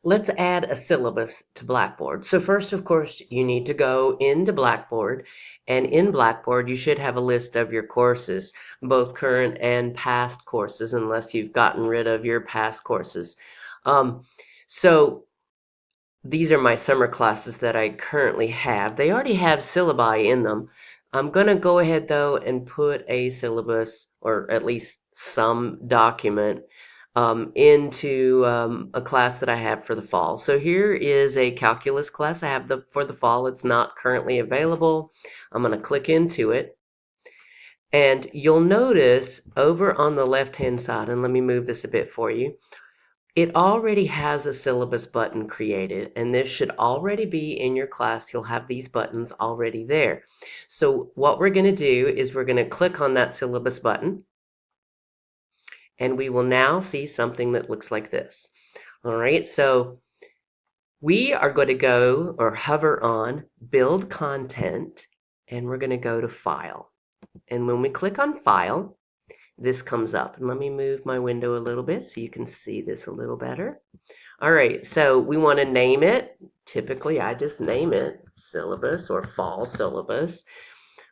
Let's add a syllabus to Blackboard. So first, of course, you need to go into Blackboard, and in Blackboard, you should have a list of your courses, both current and past courses, unless you've gotten rid of your past courses. Um, so these are my summer classes that I currently have. They already have syllabi in them. I'm going to go ahead though and put a syllabus or at least some document into a class that I have for the fall. So here is a calculus class I have for the fall. It's not currently available. I'm going to click into it. And you'll notice over on the left-hand side, and let me move this a bit for you, it already has a syllabus button created, and this should already be in your class. You'll have these buttons already there. So what we're going to do is we're going to click on that syllabus button, and we will now see something that looks like this. All right, so we are going to go or hover on Build Content, and we're going to go to File. And when we click on File, this comes up. And let me move my window a little bit so you can see this a little better. All right, so we want to name it. Typically, I just name it syllabus or fall syllabus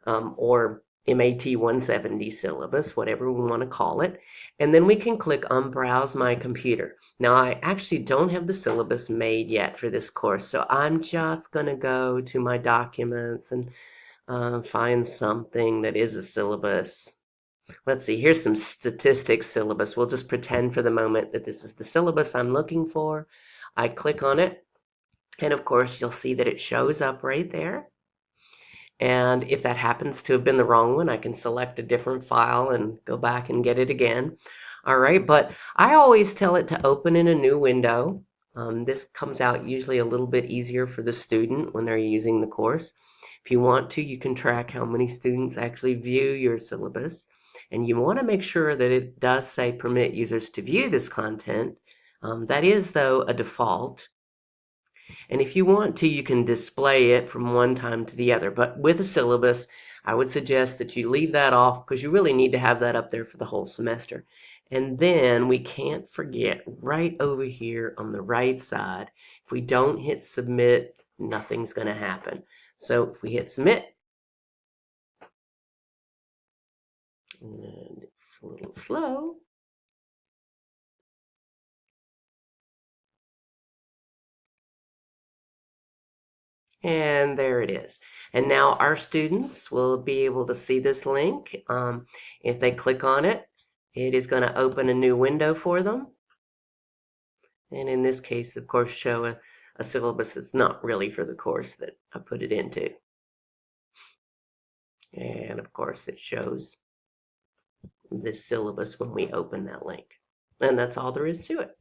or MAT 170 syllabus, whatever we want to call it. And then we can click on Browse My Computer. Now, I actually don't have the syllabus made yet for this course, so I'm just going to go to my documents and find something that is a syllabus. Let's see, here's some statistics syllabus. We'll just pretend for the moment that this is the syllabus I'm looking for. I click on it, and of course, you'll see that it shows up right there. And if that happens to have been the wrong one, I can select a different file and go back and get it again. All right, but I always tell it to open in a new window. This comes out usually a little bit easier for the student when they're using the course. If you want to, you can track how many students actually view your syllabus. And you want to make sure that it does say permit users to view this content. That is, though, a default. And if you want to, you can display it from one time to the other. But with a syllabus, I would suggest that you leave that off because you really need to have that up there for the whole semester. And then we can't forget right over here on the right side, if we don't hit submit, nothing's going to happen. So if we hit submit, and it's a little slow. And there it is. And now our students will be able to see this link. If they click on it, it is going to open a new window for them. And in this case, of course, show a syllabus that's not really for the course that I put it into. And of course, it shows this syllabus when we open that link. And that's all there is to it.